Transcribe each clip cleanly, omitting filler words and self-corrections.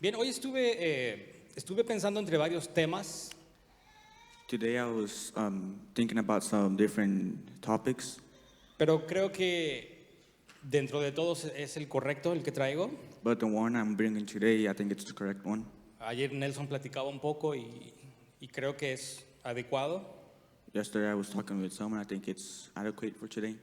Bien, hoy estuve pensando entre varios temas, Today I was thinking about some different topics, pero creo que dentro de todos es el correcto el que traigo. but the one I'm bringing today, I think it's the correct one. Ayer Nelson platicaba un poco y creo que es adecuado. Yesterday I was talking with someone, I think it's adequate for today.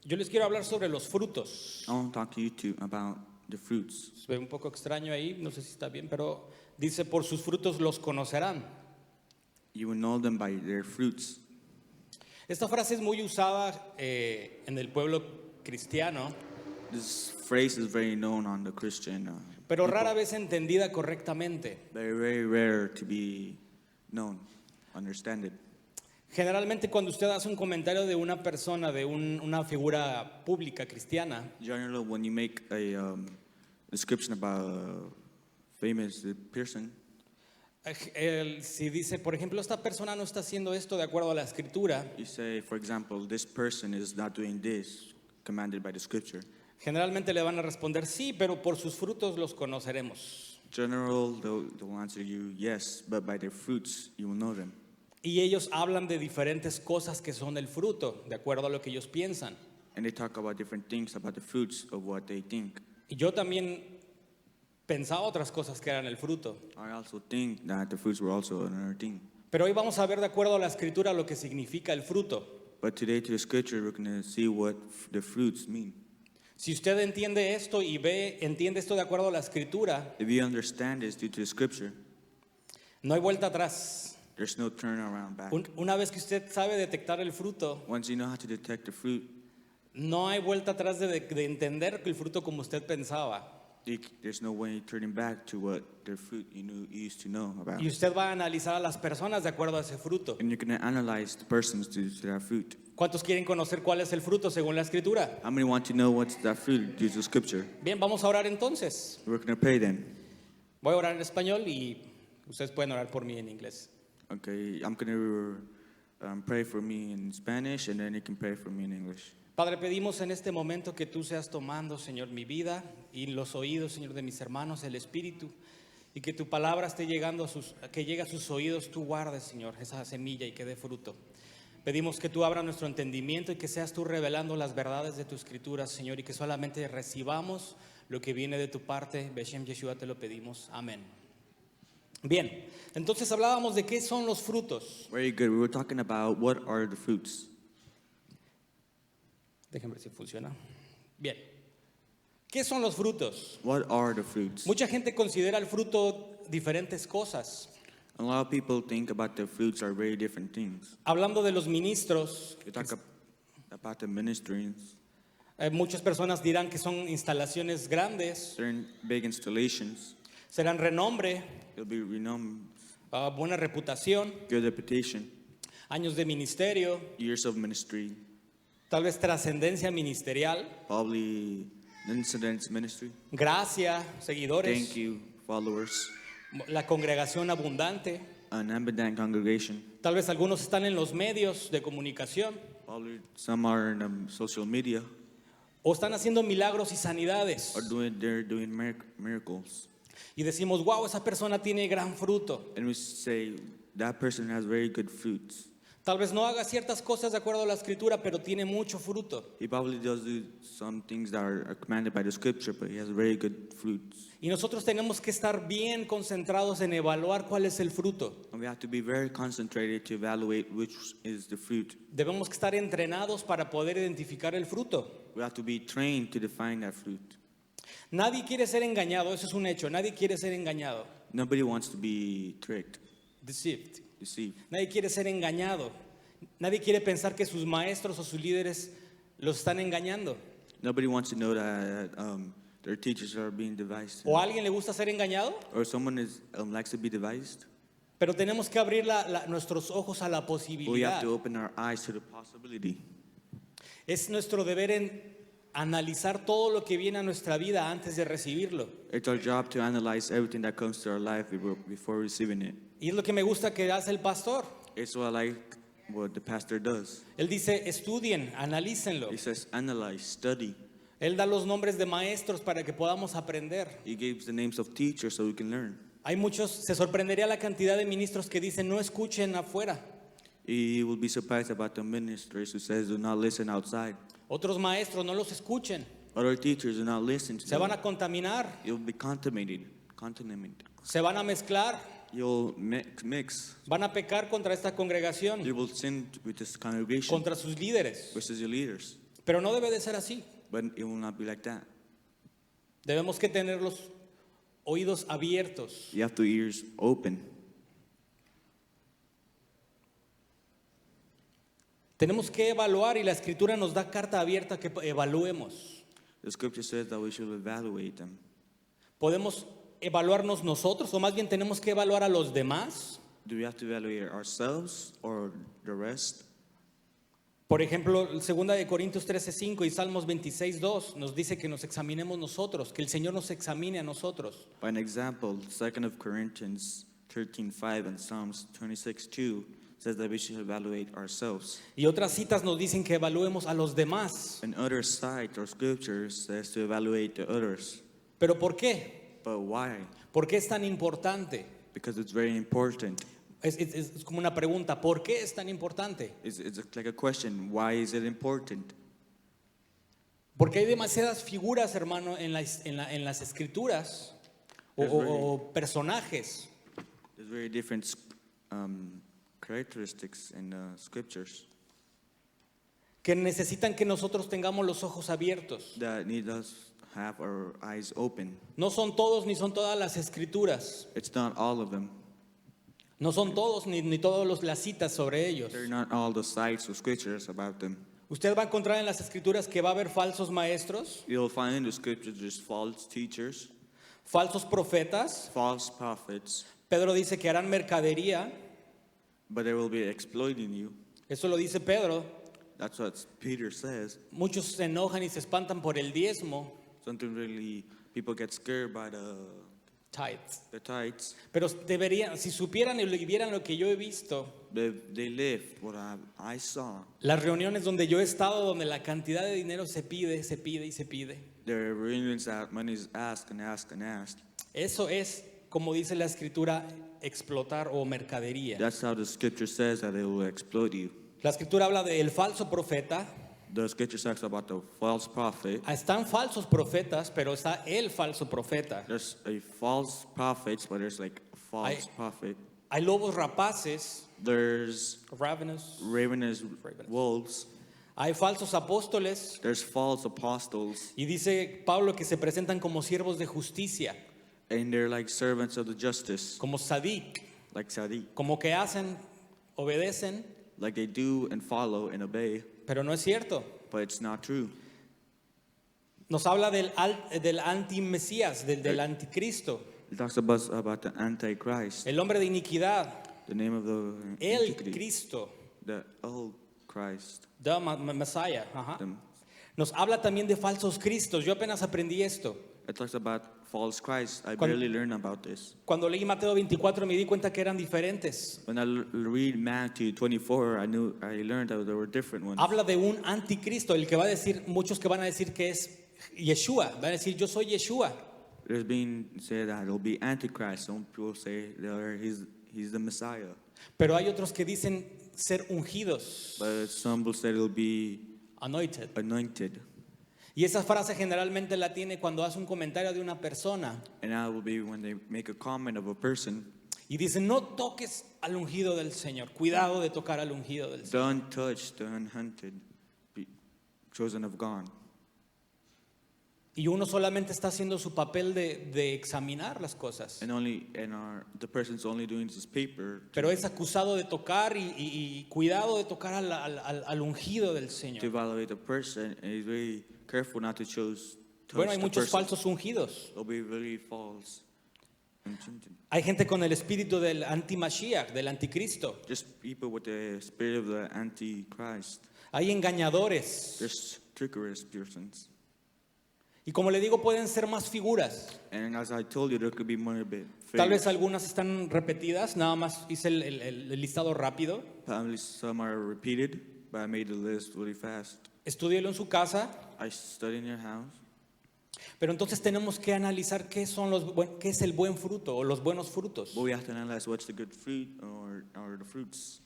Yo les quiero hablar sobre los frutos. I want to talk to you two about the fruits. Se ve un poco extraño ahí, no sé si está bien, pero dice, por sus frutos los conocerán. You will know them by their fruits. Esta frase es muy usada en el pueblo cristiano, This phrase is very known on the Christian, pero rara vez entendida correctamente. very rare to be known, understood. Generalmente cuando usted hace un comentario de una persona, de una figura pública cristiana, Generally, when you make a description about a famous person, si dice, por ejemplo, esta persona no está haciendo esto de acuerdo a la escritura, you say, for example, this person is not doing this commanded by the scripture. generalmente le van a responder, sí, pero por sus frutos los conoceremos. General, they'll answer you, yes, but by their fruits you will know them. Y ellos hablan de diferentes cosas que son el fruto, de acuerdo a lo que ellos piensan. And they talk about different things about the fruits of what they think. Y yo también pensaba otras cosas que eran el fruto. I also think that the fruits were also another thing. Pero hoy vamos a ver de acuerdo a la escritura lo que significa el fruto. But today, to the scripture, we're going to see what the fruits mean. Si usted entiende esto y entiende esto de acuerdo a la escritura, If you understand this due to the scripture, no hay vuelta atrás. there's no turnaround back. Una vez que usted sabe detectar el fruto, Once you know how to detect the fruit, no hay vuelta atrás de entender el fruto como usted pensaba. there's no way turning back to what the fruit you used to know about. Y usted va a analizar a las personas de acuerdo a ese fruto. And you're going to analyze the persons to that fruit. ¿Cuántos quieren conocer cuál es el fruto según la escritura? How many want to know what's that fruit due to scripture? Bien, vamos a orar entonces. We're going to pray then. Voy a orar en español y ustedes pueden orar por mí en inglés. Okay, I'm going to pray for me in Spanish, and then you can pray for me in English. Padre, pedimos en este momento que tú seas tomando, Señor, mi vida y los oídos, Señor, de mis hermanos, el Espíritu, y que tu palabra esté llegando que llegue a sus oídos, tú guardes, Señor, esa semilla y que dé fruto. Pedimos que tú abras nuestro entendimiento y que seas tú revelando las verdades de tu escritura, Señor, y que solamente recibamos lo que viene de tu parte. Beshem Yeshua te lo pedimos. Amén. Bien, entonces hablábamos de qué son los frutos. Very good. We were talking about what are the fruits. Déjenme ver si funciona. Bien. ¿Qué son los frutos? What are the fruits? Mucha gente considera el fruto diferentes cosas. A lot of people think about the fruits are very different things. Hablando de los ministros, You talk about the ministries, muchas personas dirán que son instalaciones grandes, certain big installations. serán renombre, It'll be renowned, buena reputación, good reputation, años de ministerio, years of ministry, tal vez trascendencia ministerial, probably incidents ministry. gracia, seguidores, Thank you, followers, la congregación abundante. an abundant congregation. Tal vez algunos están en los medios de comunicación Probably some are in social media o están haciendo milagros y sanidades. or they're doing miracles. Y decimos, wow, esa persona tiene gran fruto. And we say that person has very good fruits. Tal vez no haga ciertas cosas de acuerdo a la escritura, pero tiene mucho fruto. He probably does do some things that are commanded by the scripture, but he has very good fruits. Y nosotros tenemos que estar bien concentrados en evaluar cuál es el fruto. And we have to be very concentrated to evaluate which is the fruit. Debemos que estar entrenados para poder identificar el fruto. We have to be trained to define that fruit. Nadie quiere ser engañado, eso es un hecho. Nadie quiere ser engañado. Nobody wants to be tricked, Deceived. deceived. Nadie quiere ser engañado. Nadie quiere pensar que sus maestros o sus líderes los están engañando. Nobody wants to know that their teachers are being devised. ¿O a alguien le gusta ser engañado? Or someone likes to be devised. Pero tenemos que abrir nuestros ojos a la But we have posibilidad. to open our eyes to the possibility. Es nuestro deber en analizar todo lo que viene a nuestra vida antes de recibirlo. It's our job to analyze everything that comes to our life before receiving it. Y es lo que me gusta que hace el pastor. It's what I like what the pastor does. Él dice, estudien, analícenlo. He says, analyze, study. Él da los nombres de maestros para que podamos aprender. He gives the names of teachers so we can learn. Hay muchos, se sorprendería la cantidad de ministros que dicen no escuchen afuera. He will be surprised about the ministers who says do not listen outside. Otros maestros no los escuchen. Other teachers do not listen to Se van them. a contaminar, You'll be contaminated. se van a mezclar, You'll mix. van a pecar contra esta congregación, You will sin with this congregation contra sus líderes. versus your leaders. Pero no debe de ser así. But it will not be like that. Debemos que tener los oídos abiertos. You have to ears open. Tenemos que evaluar y la escritura nos da carta abierta que evaluemos. The scripture says that we should evaluate them. Podemos evaluarnos nosotros o más bien tenemos que evaluar a los demás. Do we have to evaluate ourselves or the rest? Por ejemplo, 2 de Corintios 13:5 y Salmos 26:2 nos dice que nos examinemos nosotros, que el Señor nos examine a nosotros. By an example, 2 of Corinthians 13:5 and Psalms 26:2 says that we should evaluate ourselves. Y otras citas nos dicen que evaluemos a los demás. And other side or scriptures says to evaluate the others. ¿Pero por qué? But why? ¿Por qué es tan importante? Because it's very important. Es como una pregunta, ¿por qué es tan importante? It's like a question. Why is it important? Porque hay demasiadas figuras, hermano, en las escrituras o personajes There's very different characteristics in the scriptures que necesitan que nosotros tengamos los ojos abiertos. that need us have our eyes open. No son todos ni son todas las escrituras. It's not all of them. No son todos ni todas las citas sobre ellos. They're not all the sides of scriptures about them. Usted va a encontrar en las escrituras que va a haber falsos maestros, You'll find in the scriptures there's false teachers, falsos profetas. false prophets, Pedro dice que harán mercadería. but they will be exploiting you. Eso lo dice Pedro. That's what Peter says. Muchos se enojan y se espantan por el diezmo, Something really, people get scared by the tithes. tithes. Pero deberían, si supieran y vieran lo que yo he visto, They lived what I saw. las reuniones donde yo he estado, donde la cantidad de dinero se pide y se pide. There are reunions that money is asked and asked and asked. Eso es, como dice la escritura, explotar o mercadería. That's how the scripture says that they will exploit you. La escritura habla del falso profeta. The scripture talks about the false prophet. Están falsos profetas, pero está el falso profeta. There's a false prophet, but there's like a false prophet. Hay lobos rapaces, There's ravenous. ravenous wolves. Hay falsos apóstoles. There's false apostles. Y dice Pablo que se presentan como siervos de justicia, And they're like servants of the justice, como sadik, like Sadiq. como que hacen, obedecen, Like they do and follow and obey, pero no es cierto. but it's not true. Nos habla del anti-mesías, del anticristo, It talks about the Antichrist, el hombre de iniquidad, the name of the el Antichrist, Cristo, the old Christ. the Messiah. Ajá. The- Nos habla también de falsos cristos. Yo apenas aprendí esto. It talks about false Christ. I Cuando- barely learned about this. Cuando leí Mateo 24 me di cuenta que eran diferentes. When I read Matthew 24, I learned that there were different ones. Habla de un anticristo, el que va a decir, muchos que van a decir que es Yeshua, van a decir yo soy Yeshua. There's been said that it'll be Antichrist. Some people say he's the Messiah, Pero hay otros que dicen ser ungidos, but some will say it'll be anointed. anointed, Y esa frase generalmente la tiene cuando hace un comentario de una persona and that will be when they make a comment of a person. y dice no toques al ungido del Señor, cuidado de tocar al ungido del Señor. The untouched, the unhunted, be chosen of God. Y uno solamente está haciendo su papel de examinar las cosas. The person's only doing this paper Pero es acusado de tocar y cuidado de tocar al ungido del to Señor. evaluate the person, and he's very careful not to touch Bueno, hay the muchos person. falsos ungidos. It'll be very false. Hay gente con el espíritu del anti-Mashiach, del anticristo. Just people with the spirit of the Antichrist. Hay engañadores. There's trickerous persons. Y como le digo, pueden ser más figuras. And as I told you, there could be more bit. Tal vez algunas están repetidas, nada más hice el listado rápido. Probably some are repeated, but I made the list really fast. estúdielo en su casa, I study in your house. pero entonces tenemos que analizar qué es el buen fruto o los buenos frutos. But we have to analyze what's the good fruit or the fruits.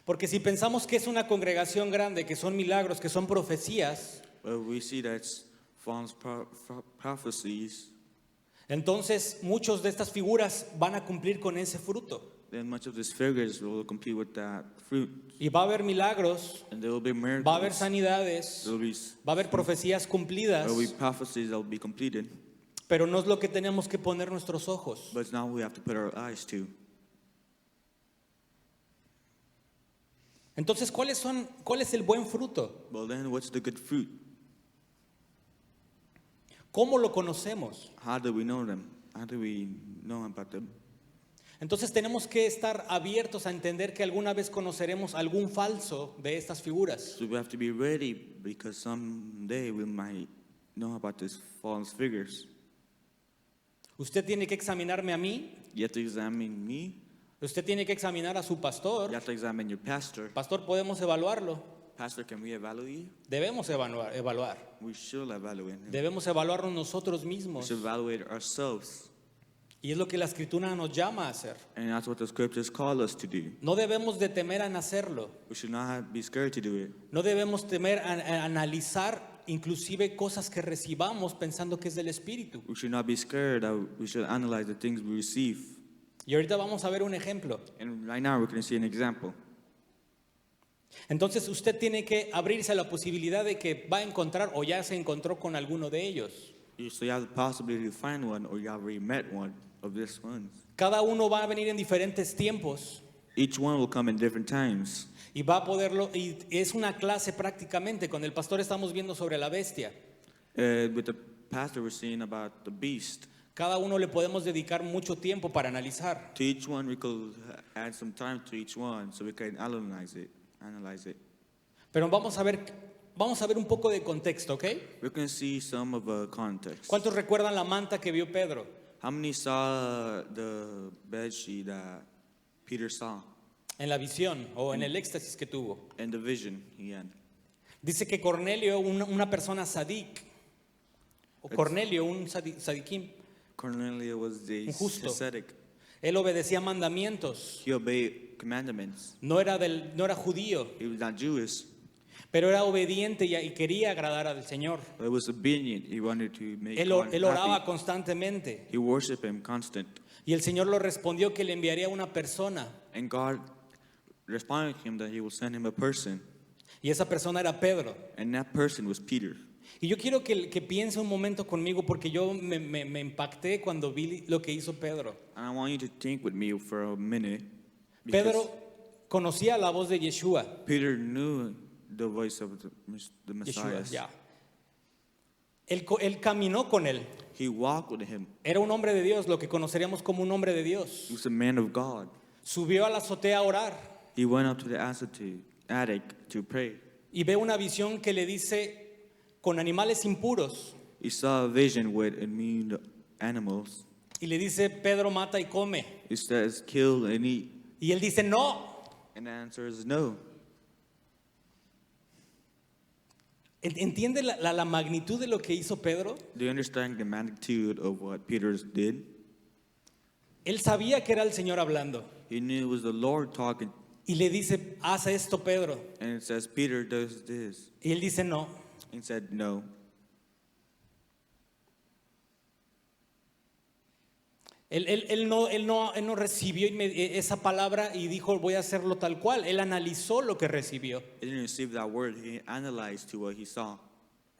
Porque si pensamos que es una congregación grande, que son milagros, que son profecías, But we see that's false prophecies. entonces muchos de estas figuras van a cumplir con ese fruto. Then much of these figures will compete with that fruit. Y va a haber milagros, And there will be miracles. va a haber sanidades, There will be, va a haber profecías cumplidas, there will be prophecies that will be completed. pero no es lo que tenemos que poner nuestros ojos. But it's not what we have to put our eyes to. Entonces, ¿cuál es el buen fruto? Well, then what's the good fruit? ¿Cómo lo conocemos? How do we know them? How do we know about them? Entonces tenemos que estar abiertos a entender que alguna vez conoceremos algún falso de estas figuras. So we have to be ready because someday we might know about these false figures. Usted tiene que examinarme a mí, You have to examine me. usted tiene que examinar a su pastor. You have to examine your pastor. Pastor, podemos evaluarlo. Pastor, can we evaluate you? Debemos evaluar. We should evaluate him. Debemos evaluarnos nosotros We mismos. should evaluate ourselves. Y es lo que la escritura nos llama a hacer. And that's what the scriptures call us to do. No debemos de temer en hacerlo. We should not be scared to do it. No debemos temer a analizar inclusive cosas que recibamos pensando que es del Espíritu. We should not be scared. We should analyze the things we receive. Y ahorita vamos a ver un ejemplo. And right now we're going to see an example. Entonces usted tiene que abrirse a la posibilidad de que va a encontrar o ya se encontró con alguno de ellos. So you have the possibility to find one, or you already met one of these ones. Cada uno va a venir en diferentes tiempos Each one will come in different times. y va a poderlo, y es una clase prácticamente. Con el pastor estamos viendo sobre la bestia. With the pastor, we're seeing about the beast. Cada uno le podemos dedicar mucho tiempo para analizar. To each one, we could add some time to each one so we can analyze it. Pero vamos a ver un poco de contexto, ¿ok? We're going to see some of a context. ¿Cuántos recuerdan la manta que vio Pedro? How many saw the bed sheet that Peter saw En la visión o en el éxtasis que tuvo. and the vision he had? Dice que Cornelio, una persona sadik, o Cornelio, un sadiquín, Cornelius was the Un justo. ascetic. él obedecía mandamientos. He obeyed commandments. No era judío, He was not Jewish, pero era obediente y quería agradar al Señor. but he was obedient. He wanted to make Él God oraba happy. constantemente He worshiped him constant. y el Señor lo respondió que le enviaría una persona And God responded to him that he will send him a person. y esa persona era Pedro. And that person was Peter. Y yo quiero que piense un momento conmigo porque yo me impacté cuando vi lo que hizo Pedro. And I want you to think with me for a minute. because Pedro conocía la voz de Yeshua. Peter knew the voice of the Messiah. Yeshua, ya. Él caminó con él. He walked with him. Era un hombre de Dios, lo que conoceríamos como un hombre de Dios. He was a man of God. Subió a la azotea a orar He went up to the attic to pray. y ve una visión que le dice con animales impuros He saw a vision with immune animals. y le dice, Pedro, mata y come. It says, kill and eat. Y él dice, no. And the answer is no. ¿Entiende la magnitud de lo que hizo Pedro? Do you understand the magnitude of what Peter did? Él sabía que era el Señor hablando He knew it was the Lord talking. y le dice, haz esto, Pedro. And it says, Peter does this. Y él dice, no. He said, no. Él no recibió esa palabra y dijo, voy a hacerlo tal cual. Él analizó lo que recibió. He didn't receive that word. He analyzed to what he saw.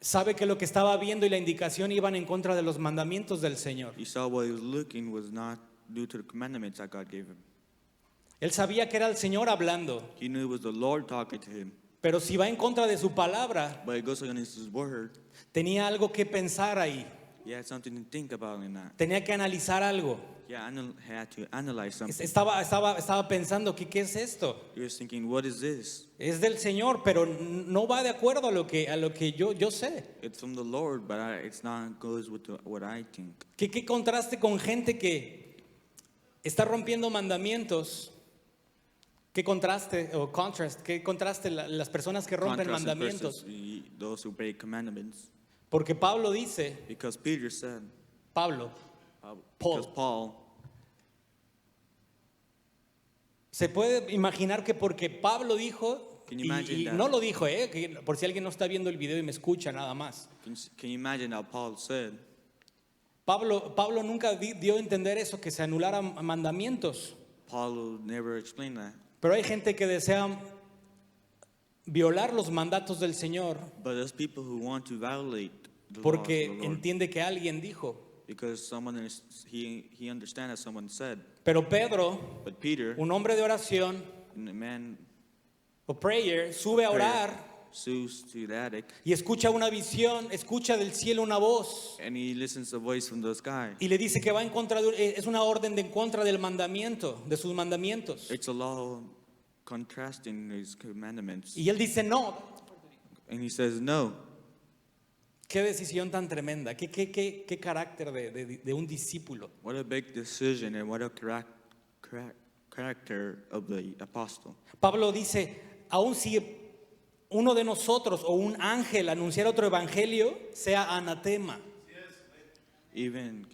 Sabe que lo que estaba viendo y la indicación iban en contra de los mandamientos del Señor. He saw what he was looking was not due to the commandments that God gave him. Él sabía que era el Señor hablando, He knew it was the Lord talking to him. pero si va en contra de su palabra, But it goes against his word. tenía algo que pensar ahí. He had something to think about in that. Tenía que analizar algo. Yeah, had to analyze something. Estaba pensando, ¿qué es esto? He was thinking, what is this? Es del Señor, pero no va de acuerdo a lo que yo sé. It's from the Lord, but it's not goes with what I think. ¿Qué contraste con gente que está rompiendo mandamientos ¿Qué contraste o contrast? ¿Qué contraste las personas que rompen Contrast it mandamientos? versus those who break commandments. Porque Pablo dice, Because Peter said, Pablo, because Paul, se puede imaginar que porque Pablo dijo, Can you y imagine that? no lo dijo, que por si alguien no está viendo el video y me escucha nada más. can you imagine how Paul said, Pablo nunca dio a entender eso, que se anularan mandamientos. Paul never explained that. Pero hay gente que desea violar los mandatos del Señor But there's people who want to violate the laws of porque the Lord entiende que alguien dijo. because he understands that someone said. Pero Pedro, But Peter, un hombre de oración a man o prayer, sube a orar sues to the attic y escucha una visión, escucha del cielo una voz and he listens to a voice from the sky. y le dice que va en contra es una orden de en contra del mandamiento, de sus mandamientos. It's a law contrasting his commandments. Y él dice, no. And he says, no. Qué decisión tan tremenda, qué carácter de un discípulo. What a big decision and what a character of the apostle. Pablo dice, aun si uno de nosotros o un ángel anunciara otro evangelio, sea anatema. Even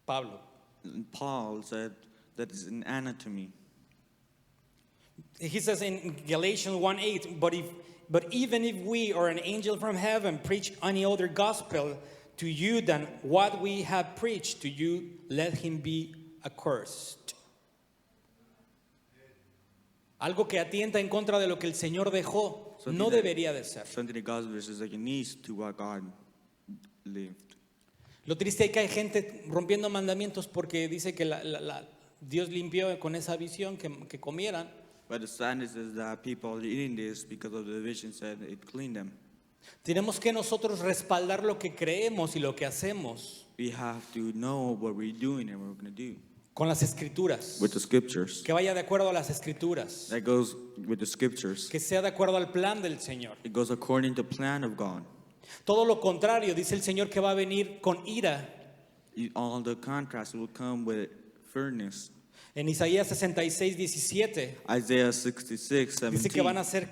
Pablo. Paul said that is an anatomy. He says in Galatians 1:8, but even if we or an angel from heaven preach any other gospel to you than what we have preached to you, let him be accursed. Algo que atienta en contra de lo que el Señor dejó, no debería de ser. Something that God's verses like against to what God lived. Lo triste es que hay gente rompiendo mandamientos porque dice que Dios limpió con esa visión que comieran. But the sadness is that people are eating this because of the vision said it cleaned them. Tenemos que nosotros respaldar lo que creemos y lo que hacemos We have to know what we're doing and what we're going to do con las escrituras. with the scriptures. Que vaya de acuerdo a las escrituras. That goes with the scriptures. Que sea de acuerdo al plan del Señor. It goes according to the plan of God. Todo lo contrario, dice el Señor que va a venir con ira. All the contrast will come with furnace. En Isaías 66:17 Isaiah 66, dice que 17. van a ser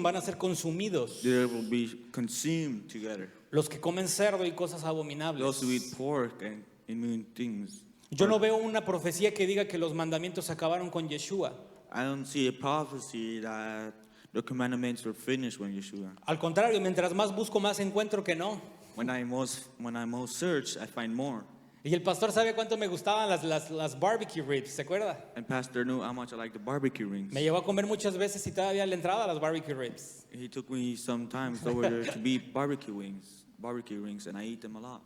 van a ser consumidos. They will be consumed together. Los que comen cerdo y cosas Those abominables. who eat pork and immune things. Yo no veo una profecía que diga que los mandamientos acabaron con Yeshua. I don't see a prophecy that the commandments were finished when Yeshua. Al contrario, mientras más busco, más encuentro que no. When I most search, I find more. Y el pastor sabe cuánto me gustaban las barbecue ribs, ¿se acuerda? And Pastor knew how much I like the barbecue rings. Me llevó a comer muchas veces y todavía le entraba a las barbecue ribs. He took me sometimes over there to eat barbecue rings, and I eat them a lot.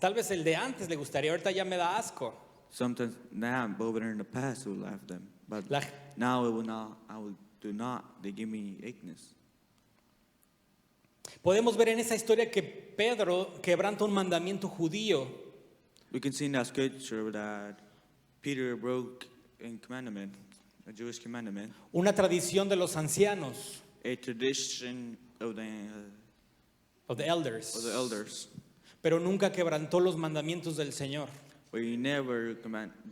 Tal vez el de antes le gustaría, ahorita ya me da asco. Sometimes now, but over there in the past, I would laugh them. But La- now it will not. I will do not. They give me aches. Podemos ver en esa historia que Pedro quebranta un mandamiento judío. We can see in that scripture that Peter broke a commandment, a Jewish commandment, Una tradición de los ancianos, a tradition of of the elders, the elders, pero nunca quebrantó los mandamientos del Señor. but he never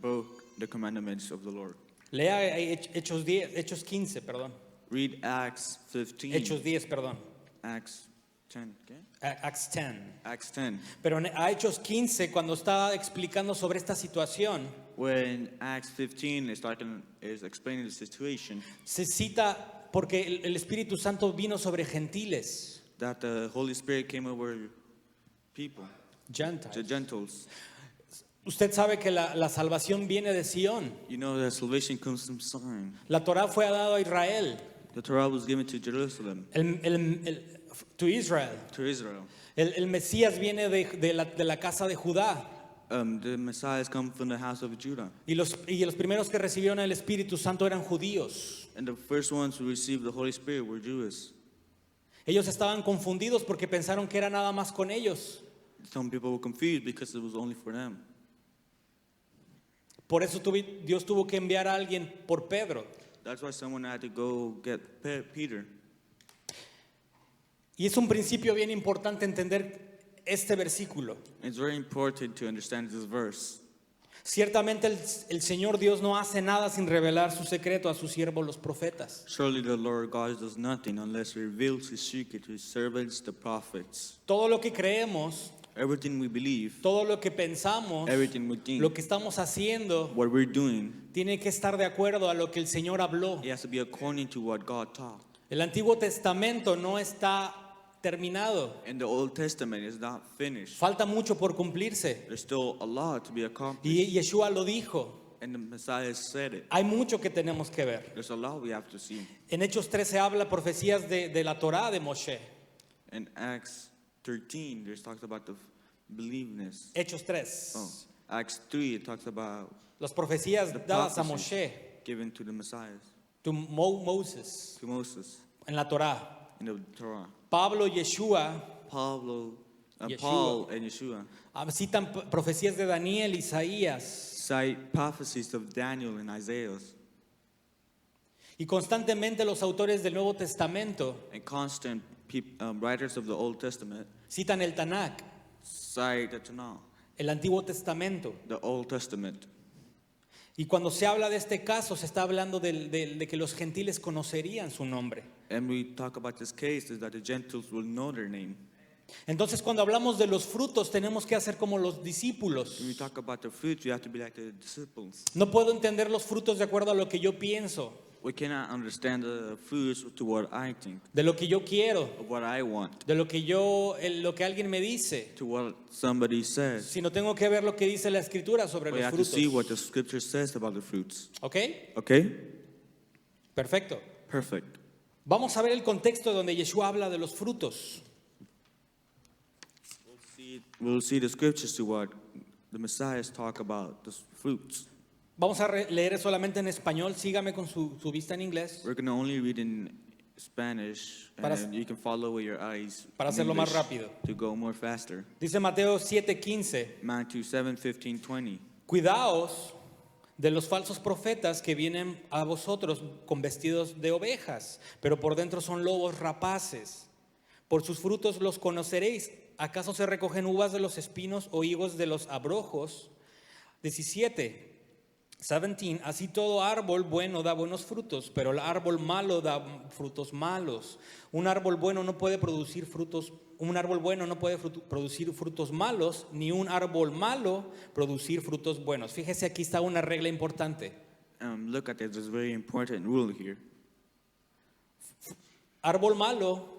broke the commandments of the Lord. Lea Hechos 15, perdón. Read Acts 15. Hechos 10, perdón. Acts 10. Okay? Acts 10. Acts 10. Pero en Hechos 15, cuando está explicando sobre esta situación, When Acts 15 is explaining the situation, se cita porque el Espíritu Santo vino sobre gentiles, that the Holy Spirit came over people, the Gentiles. Gentiles. Usted sabe que la salvación viene de Sion. You know that salvation comes from Zion. La Torá fue dada a Israel, The Torah was given to Jerusalem, to Israel. to Israel. El Mesías viene de la casa de Judá. The Messiah come from the house of Judah. Y los primeros que recibieron el Espíritu Santo eran judíos. And the first ones who received the Holy Spirit were Jewish. Ellos estaban confundidos porque pensaron que era nada más con ellos. Some people were confused because it was only for them. Por eso Dios tuvo que enviar a alguien por Pedro. That's why someone had to go get Peter. Y es un principio bien importante entender este versículo. It's very important to understand this verse. Ciertamente el Señor Dios no hace nada sin revelar su secreto a sus siervos los profetas. Surely the Lord God does nothing unless he reveals his secret to his servants, the prophets. Todo lo que creemos, Everything we believe, todo lo que pensamos, everything we think, lo que estamos haciendo, what we're doing, tiene que estar de acuerdo a lo que el Señor habló. it has to be according to what God taught. El Antiguo Testamento no está terminado. And the Old Testament is not finished. Falta mucho por cumplirse. There's still a lot to be accomplished. Y Yeshua lo dijo. And the Messiah said it. Hay mucho que tenemos que ver. There's a lot we have to see. En Hechos 13 habla profecías de la Torá de Moshe. In Acts 13, there's talks about the believeness. Hechos 3. Oh, Acts 3, it talks about Las profecías the dadas a prophecies Moshe, given to the Messiah, to Moses, to Moses, en la Torá. in the Torah. Pablo y Yeshua Paul and Yeshua citan profecías de Daniel, Isaías. cite prophecies of Daniel and Isaiah. Y constantemente los autores del Nuevo Testamento And constant writers of the Old Testament citan el Tanakh, cite the Tanakh, el Antiguo Testamento. the Old Testament. Y cuando se habla de este caso, se está hablando de que los gentiles conocerían su nombre. And we talk about this case is that the Gentiles will know their name. Entonces, cuando hablamos de los frutos, tenemos que hacer como los discípulos. When we talk about the fruits, we have to be like the disciples. No puedo entender los frutos de acuerdo a lo que yo pienso, We cannot understand the fruits to what I think, de lo que yo quiero, of what I want, de lo que lo que alguien me dice, to what somebody says. sino tengo que ver lo que dice la Escritura sobre We los have to see what the frutos. Scripture says about the fruits. ¿Ok? Okay? Perfecto. Perfect. Vamos a ver el contexto donde Yeshua habla de los frutos. We'll see the Scriptures to what the Messiahs talk about, the fruits. Vamos a leer solamente en español. Sígame con su vista en inglés We're going to only read in Spanish, Para- and you can follow with your eyes para in hacerlo más English rápido. to go more faster. Dice Mateo 7:15. Matthew 7:15, 20. Cuidaos de los falsos profetas que vienen a vosotros con vestidos de ovejas, pero por dentro son lobos rapaces. Por sus frutos los conoceréis. ¿Acaso se recogen uvas de los espinos o higos de los abrojos? 17. Así todo árbol bueno da buenos frutos, pero el árbol malo da frutos malos. Un árbol bueno no puede producir frutos malos, ni un árbol malo producir frutos buenos. Fíjese, aquí está una regla importante. Look at this, there's a very important rule here. Árbol malo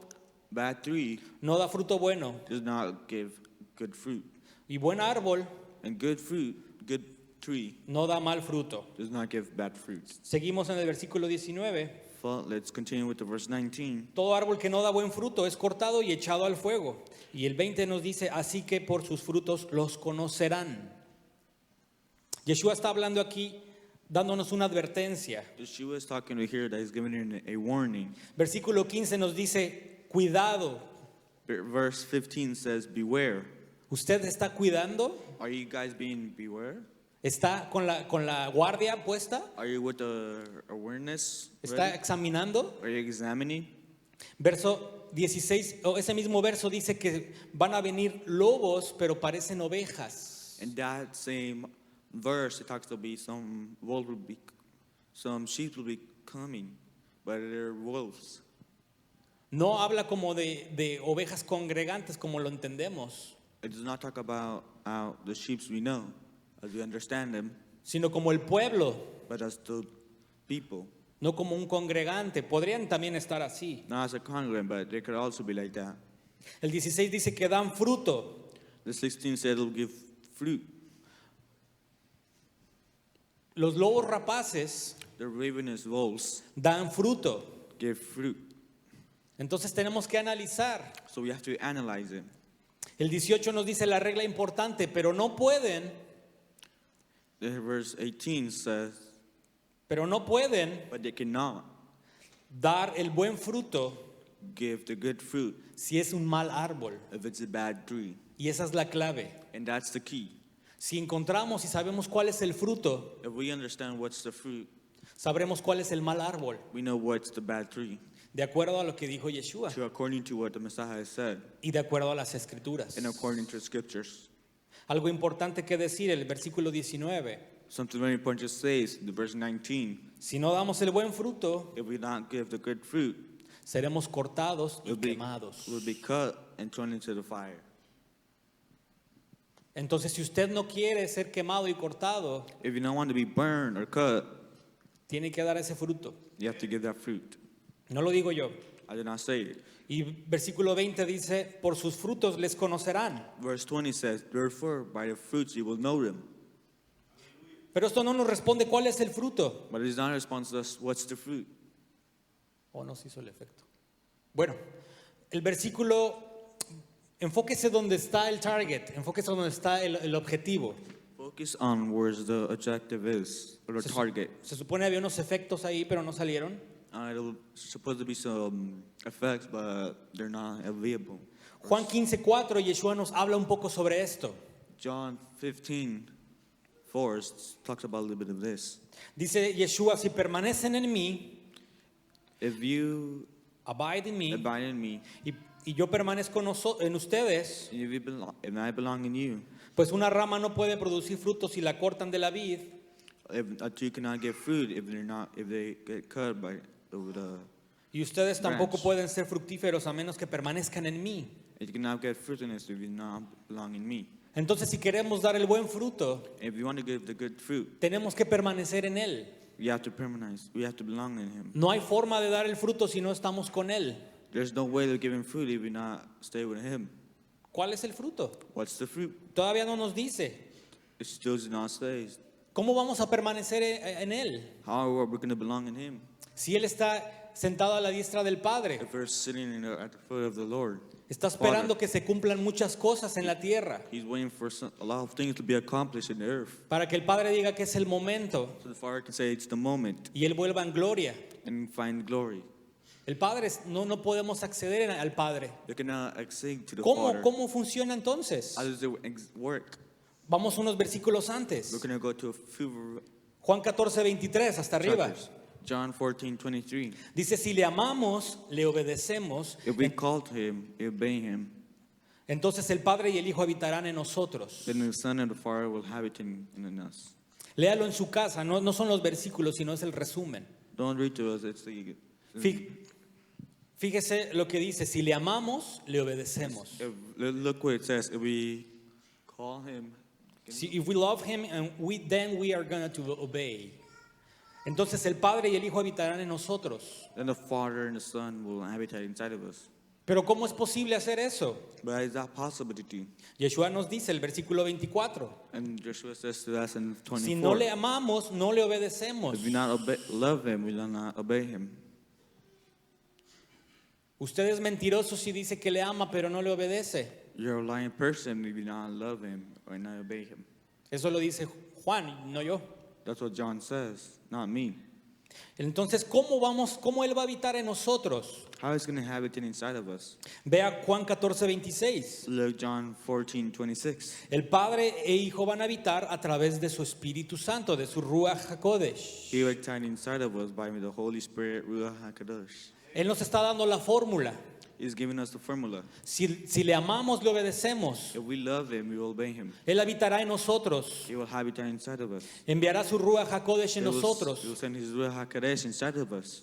Bad tree no da fruto bueno, does not give good fruit, y buen árbol and good fruit, good tree no da mal fruto. does not give bad fruits. Seguimos en el versículo 19. Let's continue with the verse 19. Todo árbol que no da buen fruto es cortado y echado al fuego. Y el 20 nos dice, así que por sus frutos los conocerán. Yeshua está hablando aquí, dándonos una advertencia. Yeshua is talking to here that he's giving a warning. Versículo 15 nos dice, cuidado. Verse 15 says, beware. ¿Usted está cuidando? Are you guys being beware? ¿Está con la guardia puesta? Are you with the awareness ¿Está ready? examinando? Are you examining? Verso 16, ese mismo verso dice que van a venir lobos, pero parecen ovejas. In that same verse, it talks to be some sheep will be coming, but they're wolves. No habla como de ovejas congregantes como lo entendemos, It does not talk about the sheep we know, as we understand them, sino como el pueblo, but as the people. no como un congregante. Podrían también estar así. Not as a congregant, but they could also be like that. El 16 dice que dan fruto. The 16 said it'll give fruit. Los lobos rapaces The ravenous wolves dan fruto. give fruit. Entonces tenemos que analizar. So we have to analyze it. El 18 nos dice la regla importante, pero no pueden, The verse 18 says, but they cannot dar el buen fruto give the good fruit si es un mal árbol. if it's a bad tree. Y esa es la clave. And that's the key. Si encontramos y sabemos cuál es el fruto, If we understand what's the fruit, sabremos cuál es el mal árbol, we know what's the bad tree. de acuerdo a lo que dijo Yeshua So according to what the Messiah said, y de acuerdo a las escrituras. and according to the scriptures. Algo importante que decir, el versículo 19. Something very important to say is the verse 19. Si no damos el buen fruto, If we not give the good fruit, seremos cortados y we'll be quemados. cut and thrown into the fire. Entonces, si usted no quiere ser quemado y cortado, If you don't want to be burned or cut, tiene que dar ese fruto. you have to give that fruit. No lo digo yo. I did not say it. Y versículo 20 dice, por sus frutos les conocerán. Verse 20 says, therefore by the fruits you will know them. Pero esto no nos responde cuál es el fruto. But it is not a response to us, what's the fruit? ¿O no se hizo el efecto? Bueno, el versículo, enfóquese donde está el target, enfóquese donde está el objetivo. Focus on where the objective is, or the target. Se supone había unos efectos ahí, pero no salieron. It'll supposed to be some effects, but they're not available. Juan 15:4, Yeshua nos habla un poco sobre esto. John 15:4 talks about a little bit of this. Dice Yeshua, si permanecen en mí, If you abide in me, abide in me, y yo permanezco en ustedes, and if you belong, and I belong in you, pues una rama no puede producir frutos si la cortan de la vid, if a tree cannot get fruit if they get cut by the y ustedes tampoco branch. pueden ser fructíferos a menos que permanezcan en mí. It cannot get fruitfulness if you not belong in me. Entonces, si queremos dar el buen fruto, If you want to give the good fruit, tenemos que permanecer en él. you have to permanence. We have to belong in Him. No hay forma de dar el fruto si no estamos con él. There's no way to give Him fruit if you not stay with Him. ¿Cuál es el fruto? What's the fruit? Todavía no nos dice. It still does not say. ¿Cómo vamos a permanecer en él? How are we going to belong in Him? Si él está sentado a la diestra del Padre, If we're sitting at the foot of the Lord, está esperando que se cumplan muchas cosas en la tierra He's waiting for a lot of things to be accomplished in the earth. para que el Padre diga que es el momento So the Father can say it's the moment y él vuelva en gloria. and find glory. El Padre, no podemos acceder al Padre. You cannot accede to the ¿Cómo, Father. cómo funciona entonces? How does it work? Vamos unos versículos We're antes. going to go to a few Juan 14:23, hasta arriba. chapters. John 14:23. Dice, si le amamos, le obedecemos, If we call to Him, obey Him, entonces el Padre y el Hijo habitarán en nosotros. then the Son and the Father will habit in us. Léalo en su casa, no son los versículos, sino es el resumen. Don't read to us. It's the. Fíjese lo que dice, si le amamos, le obedecemos. Look what it says. If we call Him, If we love him, then we are going to obey. Entonces el Padre y el Hijo habitarán en nosotros. then the Father and the Son will habitat inside of us. Pero ¿cómo es posible hacer eso? But is that possible to do? Yeshua nos dice, el versículo 24, And Joshua says to us in 24. si no le amamos, no le obedecemos. If we not love Him, we will not obey Him. Usted es mentiroso si dice que le ama, pero no le obedece. You're a lying person if you not love Him or not obey Him. Eso lo dice Juan, no yo. That's what John says, not me. Entonces, ¿cómo Él va a habitar en nosotros? How is going to habit inside of us? Vea Juan 14:26. Look, John 14:26. El Padre e Hijo van a habitar a través de su Espíritu Santo, de su Ruach HaKodesh. He will habit inside of us by the Holy Spirit, Ruach HaKadosh. Él nos está dando la fórmula. He's giving us the formula. Si le amamos, le obedecemos. If we love Him, we will obey Him. Él habitará en nosotros. He will habitat inside of us. Enviará su Ruach HaKodesh en He will nosotros. send His Ruach HaKadosh inside of us.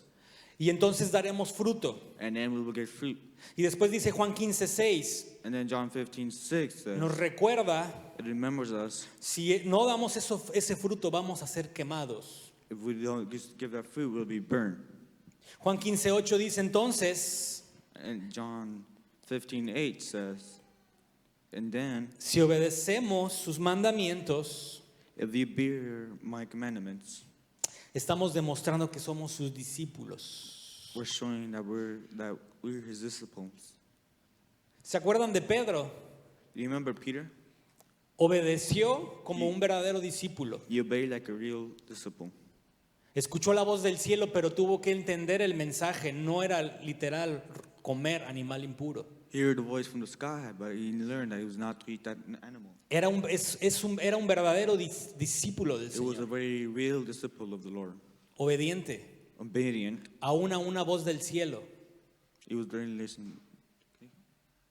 Y entonces daremos fruto. And then we will get fruit. Y después dice Juan 15:6. And then John 15:6 says, Nos recuerda, it remembers us. si no damos ese fruto, vamos a ser quemados. If we don't give that fruit, we'll be burned. Juan 15:8 dice entonces, And John 15:8 says, and then, si obedecemos sus mandamientos, if you bear my commandments, estamos demostrando que somos sus discípulos. we're showing that we're His disciples. ¿Se acuerdan de Pedro? Do you remember Peter? Obedeció como un verdadero discípulo. He obeyed like a real disciple. Escuchó la voz del cielo, pero tuvo que entender el mensaje. No era literal comer animal impuro. He heard the voice from the sky, but he learned that he was not to eat that animal. Era un verdadero discípulo del It was a Señor. very real disciple of the Lord. Obediente, Obedient. aún a una voz del cielo. He was very listening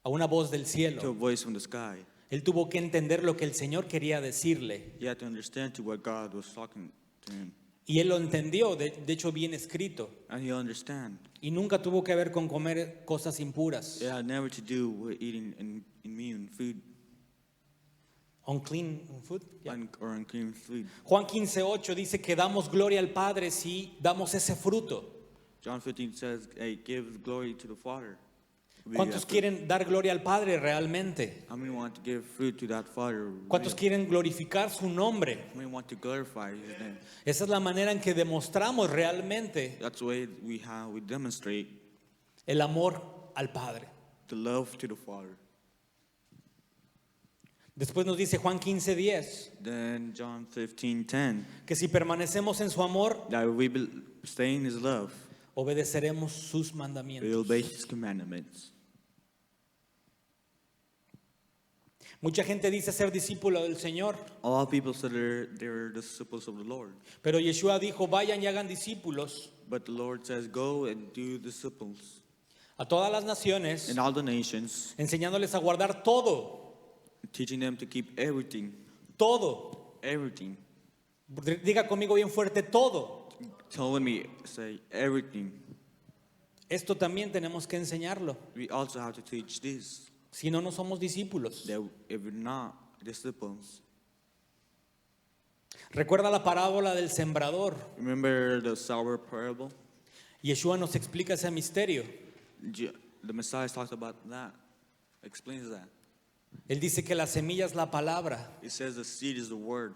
A una voz del to a cielo. voice from the sky. Él tuvo que entender lo que el Señor quería decirle. He had to understand to what God was talking to him. Y él lo entendió, de hecho bien escrito. And he understand. Y nunca tuvo que ver con comer cosas impuras. It had never to do with eating immune food Unclean food. Yeah. or unclean food. Juan 15:8 dice que damos gloria al Padre si damos ese fruto. John 15 says, hey, give glory to the Father. We ¿Cuántos have to- quieren dar gloria al Padre realmente? How many want to give fruit to that Father? ¿Cuántos Real? quieren glorificar su nombre? How many want to glorify His name? Esa es la manera en que demostramos realmente That's the way we demonstrate el amor al Padre. the love to the Father. Después nos dice Juan 15:10 Then John 15:10, que si permanecemos en su amor, that we stay in His love, obedeceremos sus we mandamientos. obey His commandments. Mucha gente dice ser discípulo del Señor, All people said they're disciples of the Lord. pero Yeshua dijo, vayan y hagan discípulos But the Lord says, go and do disciples a todas las naciones, in all the nations, enseñándoles a guardar todo, teaching them to keep everything. Diga conmigo bien fuerte, todo. Telling me, say everything. Esto también tenemos que enseñarlo. We also have to teach this. Si no, no somos discípulos. That if we're not disciples. Recuerda la parábola del sembrador. Remember the sour parable? Yeshua nos explica ese misterio. The Messiah talks about that, explains that. Él dice que la semilla es la palabra It says the seed is the word.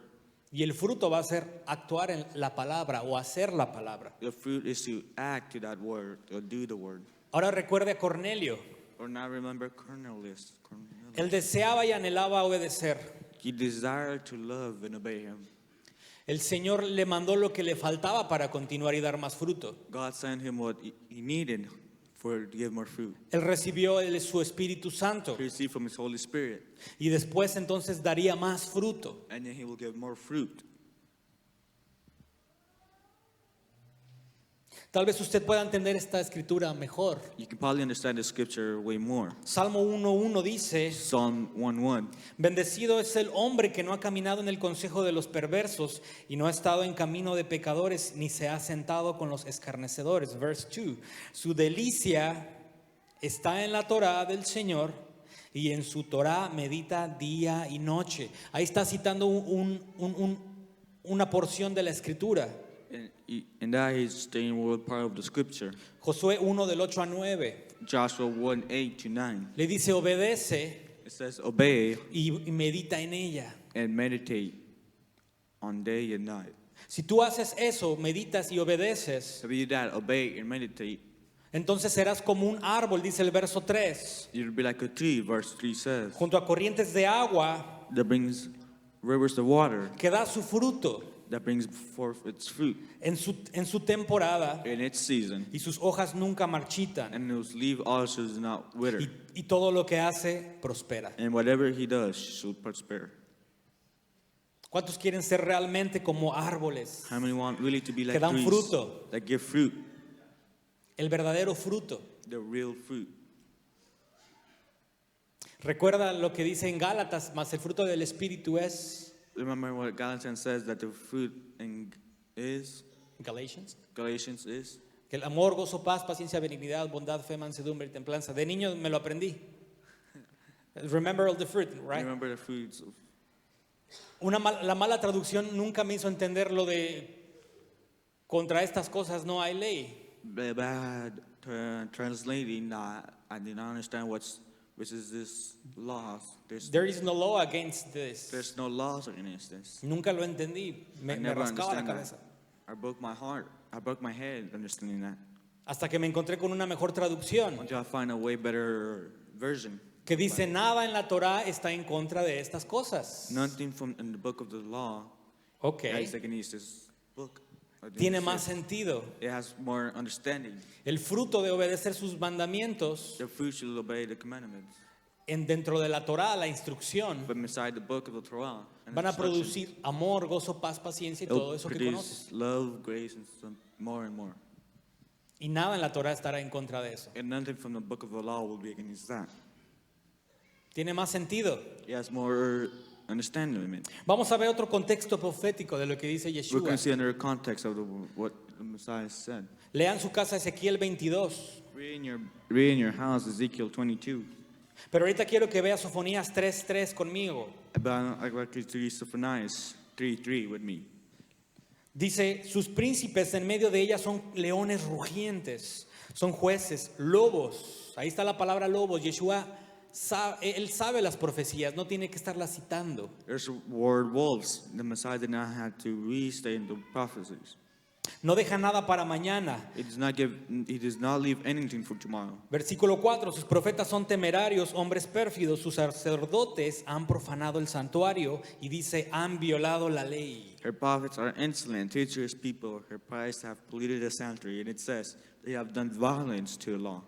y el fruto va a ser actuar en la palabra o hacer la palabra. The fruit is to act to that word, or do the word. Ahora recuerde a Cornelio. Or now remember Cornelius. Él deseaba y anhelaba obedecer. He desired to love and obey him. El Señor le mandó lo que le faltaba para continuar y dar más fruto. God sent him what he needed to give more fruit. Él recibió su Espíritu Santo He received from his Holy Spirit. y después entonces daría más fruto. And then he will give more fruit. Tal vez usted pueda entender esta escritura mejor. You can probably understand the scripture way more. Salmo 1:1 dice, Psalm 1:1. bendecido es el hombre que no ha caminado en el consejo de los perversos y no ha estado en camino de pecadores ni se ha sentado con los escarnecedores. Verse 2. Su delicia está en la Torá del Señor y en su Torá medita día y noche. Ahí está citando una porción de la escritura. And that is staying with part of the scripture. Josué 1 del 8 a 9. Joshua 1:8-9. Le dice obedece It says, obey y medita en ella. and meditate on day and night. Si tú haces eso, meditas y obedeces, So you do that, obey and meditate, entonces serás como un árbol, dice el verso 3, you'll be like a tree, verse 3 says, junto a corrientes de agua that brings rivers of water, que da su fruto that brings forth its fruit en su temporada in its season, y sus hojas nunca marchitan and whose leaf also does not wither. y todo lo que hace prospera. And whatever he does shall prosper. ¿Cuántos quieren ser realmente como árboles? How many want really to be like Que dan trees fruto. that give fruit, El verdadero fruto. the real fruit? Recuerda lo que dice en Gálatas, mas el fruto del Espíritu es Remember what Galatians says that the fruit is, Galatians. Galatians is, Que el amor, gozo, paz, paciencia, benignidad, bondad, fe, mansedumbre y templanza. De niño me lo aprendí. Remember all the fruit, right? remember the fruits of, La mala traducción nunca me hizo entender lo de contra estas cosas no hay ley. the bad translating. I did not understand which is this laws. There is no law against this. There's no laws against this. Nunca lo entendí. Me I never rascaba la understand cabeza. that. I broke my heart. I broke my head understanding that. Hasta que me encontré con una mejor traducción Until I find a way better version. que dice nada en la Torá está en contra de estas cosas. Nothing from in the book of the law. Ok. Isaac and Esau's book. Tiene más sentido. It has more understanding. El fruto de obedecer sus mandamientos The fruit shall obey the commandments. dentro de la Torá, la instrucción, But beside the book of the Torah, and van a instructions, producir amor, gozo, paz, paciencia y it'll todo eso que conoces. produce love, grace, and some more and more. Y nada en la Torá estará en contra de eso. And nothing from the book of the law will be against that. Tiene más sentido. It has more understanding in it. Vamos a ver otro contexto profético de lo que dice We're Yeshua. going to see another context of what the Messiah said. Lean su casa Ezequiel 22. Read in your house Ezekiel 22. Pero ahorita quiero que veas Sofonías 3:3 conmigo. But I'd like you to read Zephaniah 3:3 with me. Dice, sus príncipes en medio de ella son leones rugientes, son jueces, lobos. Ahí está la palabra lobos. Yeshua, él sabe las profecías, no tiene que estarlas citando. There's the word wolves. The Messiah did not have to restate the prophecies. No deja nada para mañana. He does not leave anything for tomorrow. Versículo 4, sus profetas son temerarios, hombres pérfidos, sus sacerdotes han profanado el santuario y dice, han violado la ley. Her prophets are insolent, treacherous people. Her priests have polluted the sanctuary. And it says, they have done violence to the law.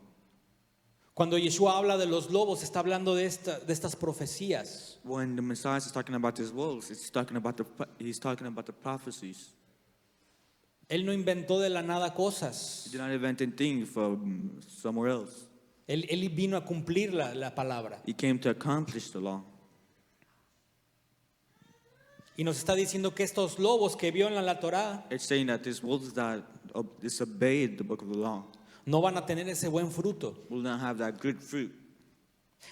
Cuando Yeshua habla de los lobos, está hablando de estas profecías. When the Messiah is talking about his wolves, he's talking about the prophecies. Él no inventó de la nada cosas. He did not invent anything from somewhere else. Él vino a cumplir la palabra. He came to accomplish the law. Y nos está diciendo que estos lobos que violan la Torá It's saying that these wolves that disobeyed the book of the law no van a tener ese buen fruto. will not have that good fruit.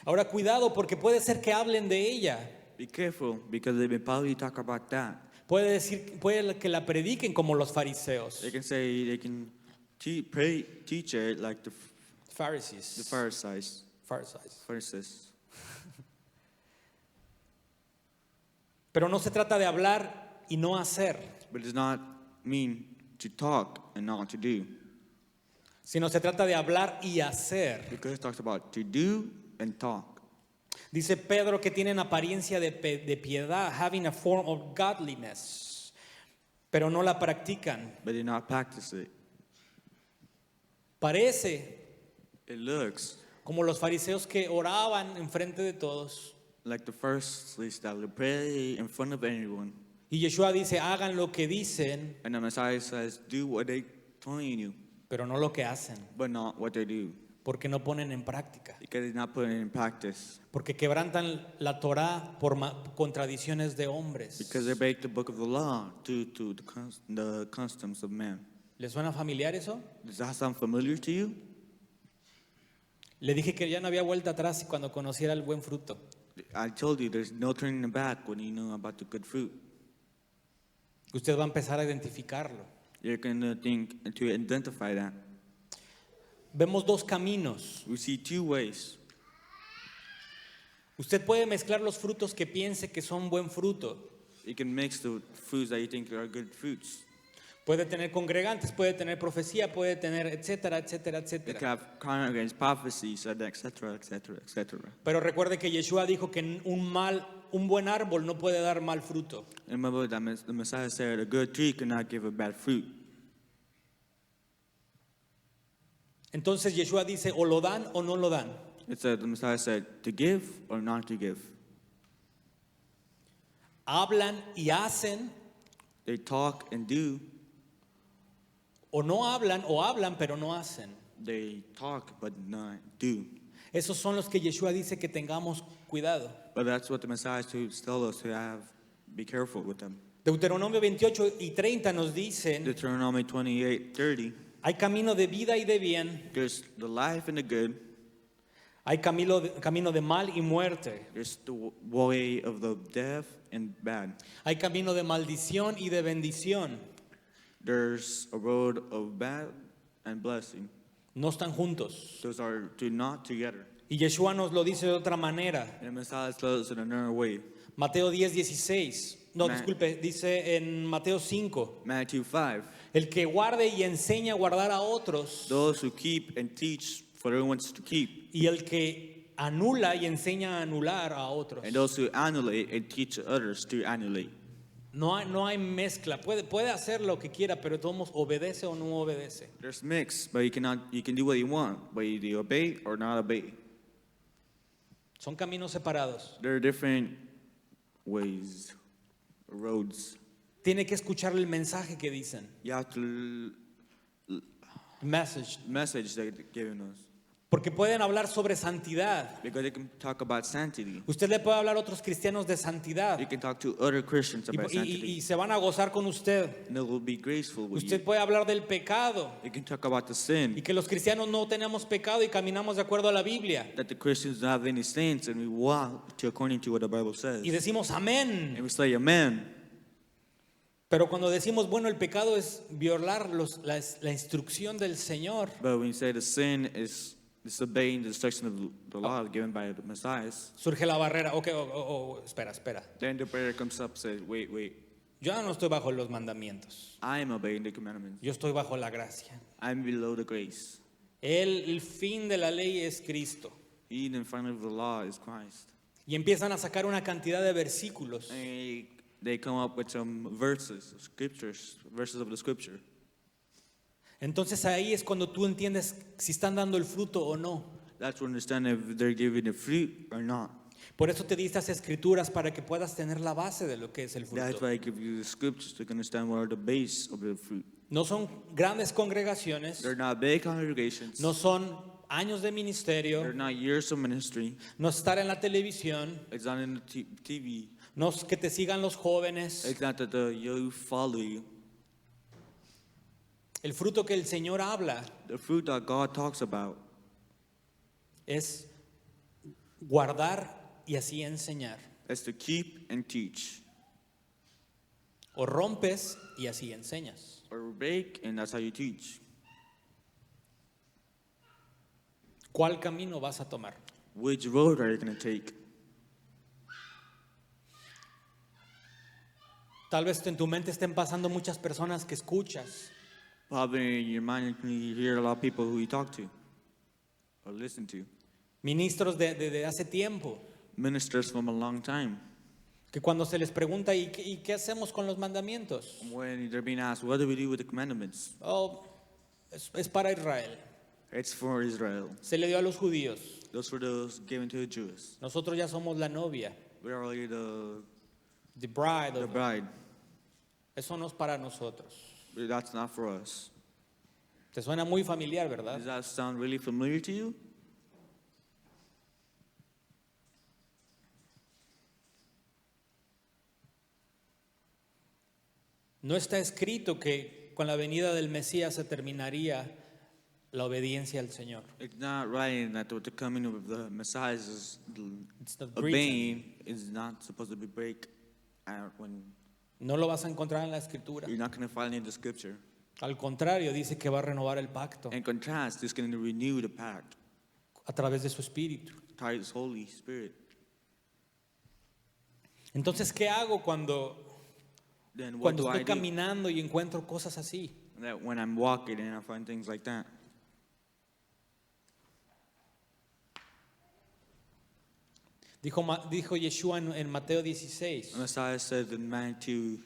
Ahora cuidado porque puede ser que hablen de ella. Be careful, because they will probably talk about that. Puede que la prediquen como los fariseos. They can teach it like the Pharisees. Pharisees. Pero no se trata de hablar y no hacer, But it does not mean to talk and not to do. sino se trata de hablar y hacer. Because it talks about to do and talk. Dice Pedro que tienen apariencia de piedad, having a form of godliness, pero no la practican. But they not practice it. Parece It looks como los fariseos que oraban en frente de todos. like the first list that will pray in front of anyone. Y Yeshua dice, hagan lo que dicen, And the Messiah says, do what they telling you, pero no lo que hacen, but not what they do. porque no ponen en práctica. Because they're not putting it in practice. Porque quebrantan la Torá por contradicciones de hombres. Because they break the book of the law due to the customs of man. ¿Les suena familiar eso? Does that sound familiar to you? Le dije que ya no había vuelta atrás cuando conociera el buen fruto. I told you there's no turning back when you know about the good fruit. Usted va a empezar a identificarlo. You're going to think to identify that. Vemos dos caminos. We see two ways. Usted puede mezclar los frutos que piense que son buen fruto. You can mix the fruits that you think are good fruits. Puede tener congregantes, puede tener profecía, puede tener etcétera, etcétera, You etcétera. can have congregants, prophecies, etc., etc., etc. Pero recuerde que Yeshua dijo que un buen árbol no puede dar mal fruto. Remember that the Messiah said a good tree cannot give a bad fruit. Entonces Yeshua dice, o lo dan o no lo dan. It said, the Messiah said, to give or not to give. Hablan y hacen, They talk and do. o no hablan, o hablan pero no hacen. They talk but not do. Esos son los que Yeshua dice que tengamos cuidado. But that's what the Messiah tells us to have. Be careful with them. Deuteronomio 28 y 30 nos dicen, Deuteronomy 28:30. hay camino de vida y de bien, There's the life and the good. hay camino de mal y muerte, There's the way of the deaf and bad. hay camino de maldición y de bendición. There's a road of bad and blessing. No están juntos. Those are not together. Y Yeshua nos lo dice de otra manera. And the Messiah tells us in another way. Mateo 10:16. No, Ma- disculpe, dice en Mateo 5. Matthew 5. El que guarde y enseña a guardar a otros, Those who keep and teach for everyone to keep. y el que anula y enseña a anular a otros. And those who annulate and teach others to annulate. No hay mezcla. Puede hacer lo que quiera, pero todos obedece o no obedece. There's mix, but you can do what you want, but you obey or not obey. Son caminos separados. There are different ways, roads. Tiene que escuchar el mensaje que dicen. You have to Message. message they're giving us. Porque pueden hablar sobre santidad. because they can talk about sanctity. Usted le puede hablar a otros cristianos de santidad. You can talk to other Christians Y, about y- sanctity, y se van a gozar con usted. and they will be graceful with Usted you. puede hablar del pecado. You can talk about the Y sin, que los cristianos no tenemos pecado y caminamos de acuerdo a la Biblia. that the Christians don't have any sins, and we walk according to what the Bible says. Y decimos amén. And we say, Amen. Pero cuando decimos, bueno, el pecado es violar la instrucción del Señor, But when you say the sin is disobeying the instruction of the law given by the Messiah, surge la barrera. Ok, espera. then the prayer comes up and says, wait, Yo no estoy bajo los mandamientos. I am obeying the commandments. Yo estoy bajo la gracia. I'm below the grace. El fin de la ley es Cristo. In front of the law is Christ. Y empiezan a sacar una cantidad de versículos. And they come up with some verses of the scripture. Entonces ahí es cuando tú entiendes si están dando el fruto o no. That's to understand if they're giving the fruit or not. Por eso te di estas escrituras para que puedas tener la base de lo que es el That's fruto. why I give you the scriptures to understand what are the base of the fruit. No son grandes congregaciones, They're not big congregations. no son años de They're ministerio, not years of ministry. no estar en la televisión, It's not in the TV. no es que te sigan los jóvenes. It's not that the youth follow you. El fruto que el Señor habla The fruit that God talks about es guardar y así enseñar. is to keep and teach, O rompes y así enseñas. or break, and that's how you teach. ¿Cuál camino vas a tomar? Which road are you going to take? Tal vez en tu mente estén pasando muchas personas que escuchas. Probably in your mind you hear a lot of people who you talk to or listen to. Ministros de hace tiempo. Ministers from a long time. Que cuando se les pregunta ¿y qué hacemos con los mandamientos? When they're being asked, what do we do with the commandments? Oh, es para Israel. It's for Israel. Se le dio a los judíos. Those were those given to the Jews. Nosotros ya somos la novia. We're already the The bride. bride. Eso no es para nosotros. That's not for us. Te suena muy familiar, ¿verdad? Does that sound really familiar to you? No está escrito que con la venida del Mesías se terminaría la obediencia al Señor. It's not right that with the coming of the Messiah is It's not obeying is not supposed to be break when No lo vas a encontrar en la Escritura. you're not going to find it in the scripture. Al contrario, dice que va a renovar el pacto In contrast, it's going to renew the pact a través de su Espíritu. by His Holy Spirit. Entonces, ¿qué hago cuando Then what do estoy I do? caminando y encuentro cosas así? That when I'm walking and I find things like that. Dijo Yeshua en Mateo 16, The Messiah said in Matthew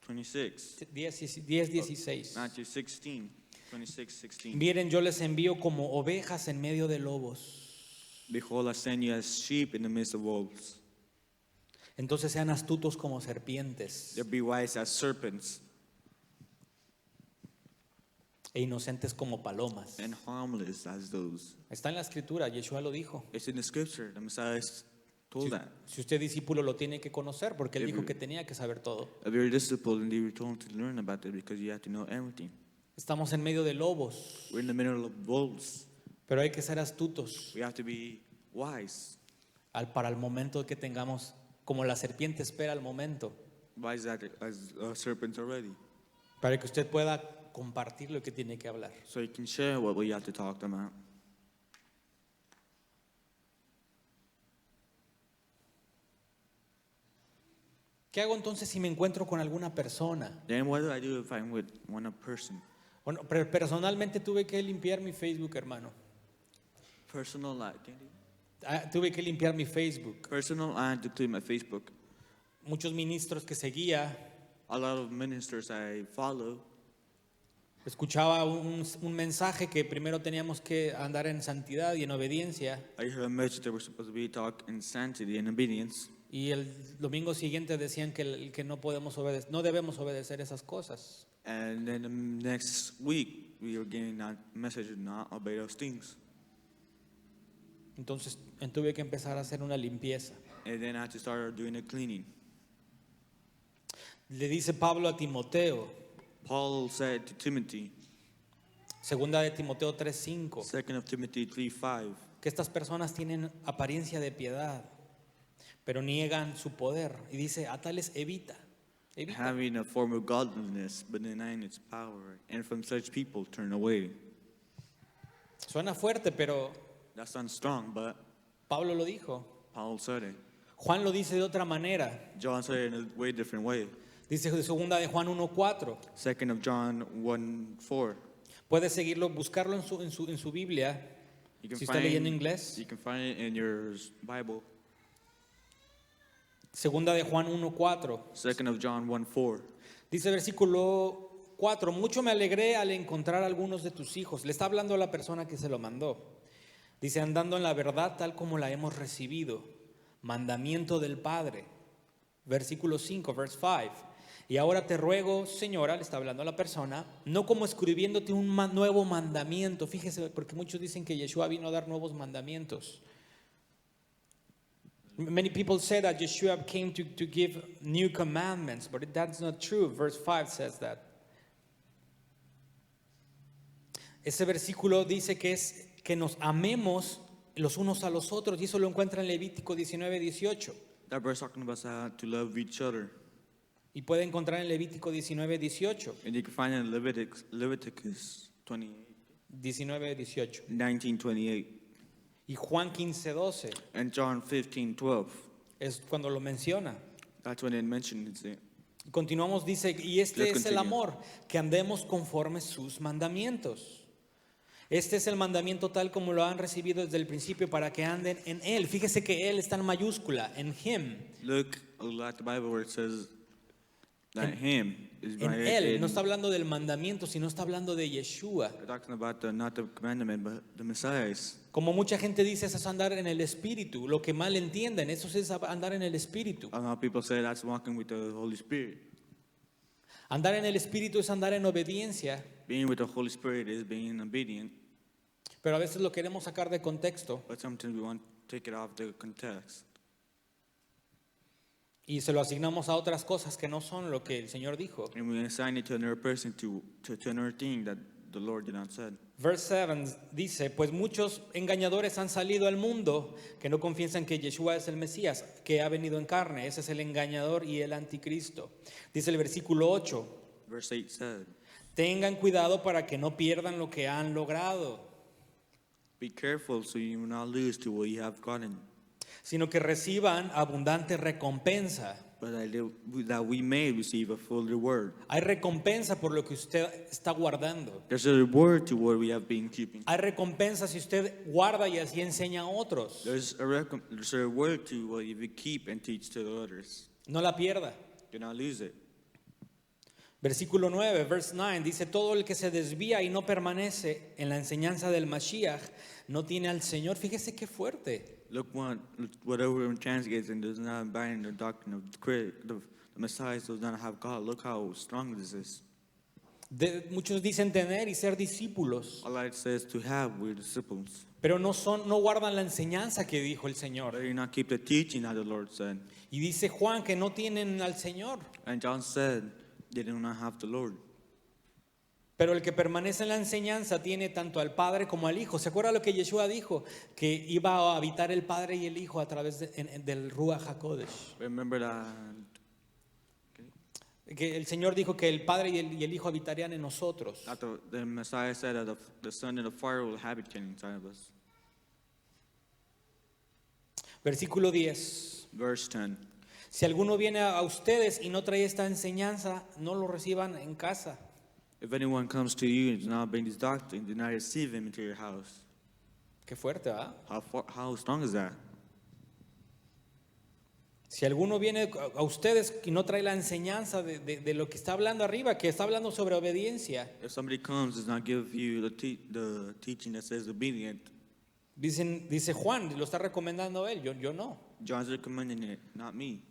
26, 10:16. Matthew 16, 26, 16. Miren, yo les envío como ovejas en medio de lobos. Behold, I send you as sheep in the midst of wolves. Entonces sean astutos como serpientes There be wise as serpents e inocentes como palomas. and harmless as those. Está en la Escritura, Yeshua lo dijo. It's in the scripture. The Messiah told that. Si usted es discípulo lo tiene que conocer porque él Every- dijo que tenía que saber todo. If you're a disciple, and you were told to learn about it because you have to know everything. Estamos en medio de lobos, We're in the middle of wolves. pero hay que ser astutos We have to be wise. para el momento que tengamos, como la serpiente espera el momento, Wise as serpents already. para que usted pueda compartir lo que tiene que hablar. So you can share what we have to talk about. ¿Qué hago entonces si me encuentro con alguna persona? Then what do I do if I'm with one person? Bueno, personalmente tuve que limpiar mi Facebook, hermano. Personal life. Tuve que limpiar mi Facebook. Personal, I had to clean my Facebook. Muchos ministros que seguía, A lot of ministers I follow, escuchaba un mensaje que primero teníamos que andar en santidad y en obediencia, I heard a message that we're supposed to be taught in sanctity and obedience. y el domingo siguiente decían que no podemos obedecer, no debemos obedecer esas cosas. And then the next week, we were getting that message to not obey those things. Entonces tuve que empezar a hacer una limpieza. And then I had to start doing a cleaning. Le dice Pablo a Timoteo, Paul said to Timothy, segunda de Timoteo 3:5, 2 of Timothy 3:5, que estas personas tienen apariencia de piedad, pero niegan su poder. Y dice, a tales evita. having a form of godliness, but denying its power, and from such people turn away. Suena fuerte, pero That sounds strong, but Pablo lo dijo. Paul said it. Juan lo dice de otra manera. John said it in a way different way. Dice de segunda de Juan 1:4. 2 of John 1:4. Puedes seguirlo, buscarlo en su Biblia. You can Si está leyendo inglés. You can find it in your Bible. Segunda de Juan 1:4. 2 of John 1:4. Dice versículo 4, mucho me alegré al encontrar a algunos de tus hijos. Le está hablando a la persona que se lo mandó. Dice, andando en la verdad tal como la hemos recibido. Mandamiento del Padre. Versículo 5, verse 5. Y ahora te ruego, señora, le está hablando a la persona, no como escribiéndote un nuevo mandamiento. Fíjese, porque muchos dicen que Yeshua vino a dar nuevos mandamientos. Many people say that Yeshua came to give new commandments, but that's not true. Verse 5 says that. Ese versículo dice que nos amemos los unos a los otros, y eso lo encuentra en Levítico 19:18. That verse talking about how to love each other. Y puede encontrar en Levítico 19:18. And you can find it in Leviticus 19:18. 19:28. Y Juan 15:12 And John 15:12. es cuando lo menciona. That's when it mentions it. Continuamos, dice, y este Let's es el continue. amor, que andemos conforme sus mandamientos. Este es el mandamiento tal como lo han recibido desde el principio, para que anden en él. Fíjese que él está en mayúscula, en him. Look at the Bible where it says that him is En by él. in- No está hablando del mandamiento, sino está hablando de Yeshua. We're talking about not the commandment, but the Messiah. Como mucha gente dice, eso es andar en el espíritu. Lo que mal entienden, eso es andar en el espíritu. A lot of people say that's walking with the Holy Spirit. Andar en el espíritu es andar en obediencia, Being with the Holy Spirit is being obedient, pero a veces lo queremos sacar de contexto but sometimes we want to take it off the context. y se lo asignamos a otras cosas que no son lo que el Señor dijo. And we assign it to another person to another thing that the Lord did not say. Verse 7 dice, pues muchos engañadores han salido al mundo que no confiesan que Yeshua es el Mesías, que ha venido en carne. Ese es el engañador y el anticristo. Dice el versículo 8, Verse 8 said, tengan cuidado para que no pierdan lo que han logrado, be careful so you will not lose to what you have gotten, sino que reciban abundante recompensa. but that we may receive a full reward. Hay recompensa por lo que usted está guardando. There's a reward to what we have been keeping. Hay recompensa si usted guarda y así enseña a otros. There's a reward to what you keep and teach to the others. No la pierda. Do not lose it. Versículo 9, verse 9, dice, todo el que se desvía y no permanece en la enseñanza del Mashiach no tiene al Señor. Fíjese qué fuerte. Look whatever translates and does not abide in the doctrine of the Messiah does not have God. Look how strong this is. Muchos dicen tener y ser discípulos, Allah it says to have we're disciples. pero no guardan la enseñanza que dijo el Señor. But you not keep the teaching that the Lord said. Y dice Juan que no tienen al Señor. And John said they do not have the Lord. Pero el que permanece en la enseñanza tiene tanto al Padre como al Hijo. ¿Se acuerda lo que Yeshua dijo? Que iba a habitar el Padre y el Hijo a través del Ruach HaKodesh. Remember that Que el Señor dijo que el Padre y el Hijo habitarían en nosotros. the Messiah said that the Son and the Father will habitate inside of us. Versículo 10. Verse 10. Si alguno viene a ustedes y no trae esta enseñanza, no lo reciban en casa. If anyone comes to you and does not bring this doctrine, do not receive him into your house. Qué fuerte, ¿verdad? How strong is that? Si alguno viene a ustedes y no trae la enseñanza de lo que está hablando arriba, que está hablando sobre obediencia, If somebody comes and does not give you the teaching that says obedient, dice Juan, lo está recomendando él, yo no. John's recommending it, not me.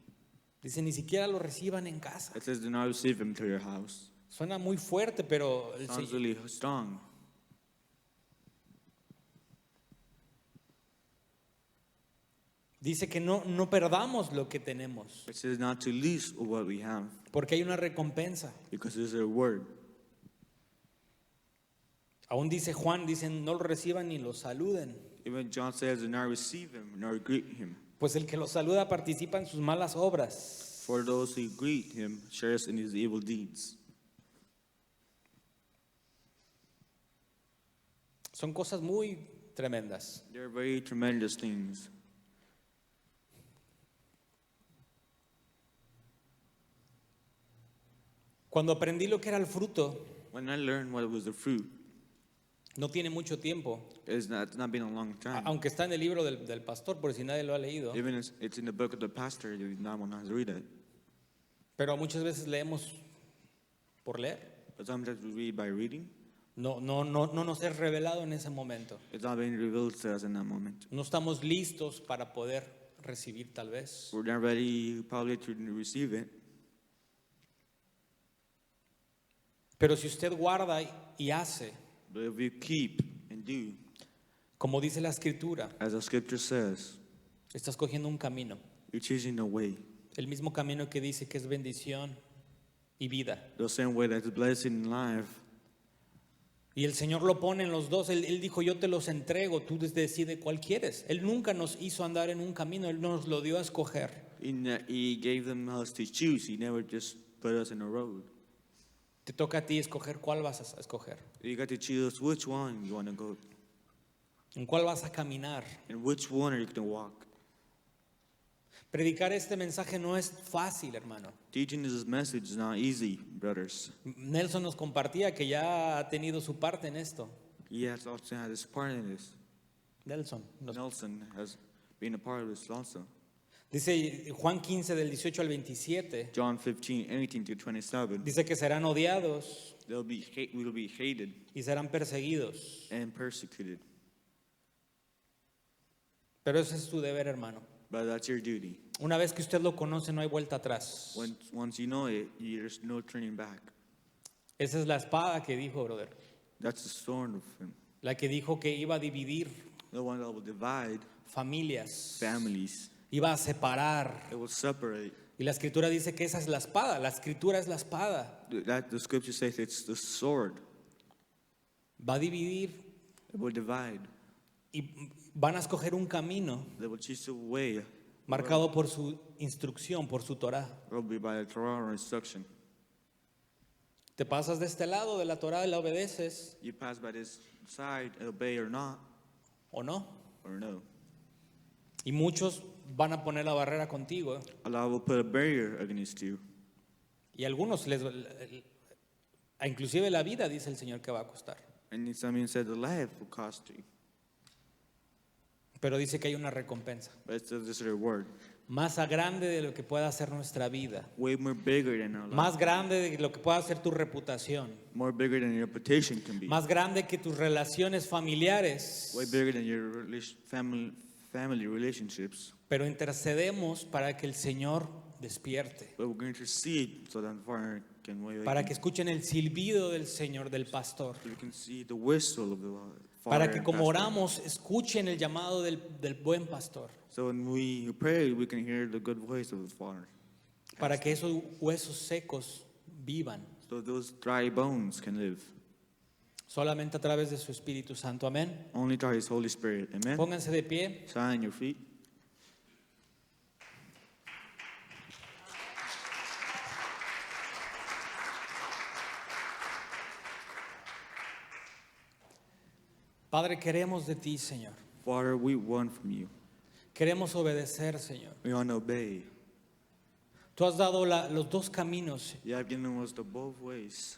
Dice, ni siquiera lo reciban en casa. It says do not receive him to your house. Suena muy fuerte, pero Sounds really strong. Dice que no perdamos lo que tenemos, It says not to lose what we have, porque hay una recompensa. because there's a reward. Aún dice Juan, dicen, no lo reciban ni lo saluden. Even John says, do not receive him, nor greet him. Pues el que lo saluda participa en sus malas obras. For those who greet him shares in his evil deeds. Son cosas muy tremendas. They're very tremendous things. Cuando aprendí lo que era el fruto, When I learned what was the fruit, no tiene mucho tiempo, it's not been a long time. aunque está en el libro del pastor, por si nadie lo ha leído, Even it's in the book of the pastor, no one has read it. pero muchas veces leemos por leer. But sometimes we read by reading. No nos es revelado en ese momento. It's not being revealed to us in that moment. No estamos listos para poder recibir tal vez. We're not ready probably to receive it. Pero si usted guarda y hace, But if we keep and do, como dice la escritura, as the scripture says, estás cogiendo un camino. you're choosing a way. El mismo camino que dice que es bendición y vida. The same way that's blessing in life. Y el Señor lo pone en los dos. Él dijo, yo te los entrego, tú decides cuál quieres. Él nunca nos hizo andar en un camino, Él nos lo dio a escoger. He gave them us to choose. He never just put us in a road. Te toca a ti escoger cuál vas a escoger. You got to choose which one you want to go, En cuál vas a caminar. and which one are you going to walk. Predicar este mensaje no es fácil, hermano. Teaching this message is not easy, brothers. Nelson nos compartía que ya ha tenido su parte en esto. He has also had his part in this. Nelson. Nelson has been a part of this also. Dice Juan 15 del 18 al 27. John 15:18-27. Dice que serán odiados Will be hated y serán perseguidos. and persecuted. Pero ese es tu deber, hermano. But that's your duty. Una vez que usted lo conoce, no hay vuelta atrás. Once you know it, there's no turning back. Esa es la espada que dijo, brother. That's the sword of him. La que dijo que iba a dividir The one that will divide familias. families. Iba a separar. It will separate. Y la escritura dice que esa es la espada. La escritura es la espada. The scripture says it's the sword. Va a dividir It will divide. y van a escoger un camino They will choose a way. marcado por su instrucción, por su Torah. It will be by the Torah or instruction. Te pasas de este lado de la Torah y la obedeces You pass by this side, obey or not, o no. or no. Y muchos van a poner la barrera contigo. Allah will put a barrier against you. Y a algunos inclusive la vida, dice el Señor, que va a costar. And something said the life will cost you. Pero dice que hay una recompensa But it's just a reward. más grande de lo que pueda ser nuestra vida, Way more bigger than our life. más grande de lo que pueda ser tu reputación, More bigger than your reputation can be. más grande que tus relaciones familiares. Way bigger than your family relationships. Pero intercedemos para que el Señor despierte, But we're going to see so that fire can wake para que escuchen el silbido del Señor, del pastor, so we can see the whistle of the fire. para que como pastor. oramos escuchen el llamado del buen pastor, So when we pray, we can hear the good voice of the Father. para que esos huesos secos vivan So those dry bones can live. solamente a través de su Espíritu Santo. Amén. Only through His Holy Spirit. Amen. Pónganse de pie. Stand on your feet. Padre, queremos de ti, Señor. Father, we want from you. Queremos obedecer, Señor. We want to obey. Tú has dado los dos caminos You have given us the both ways.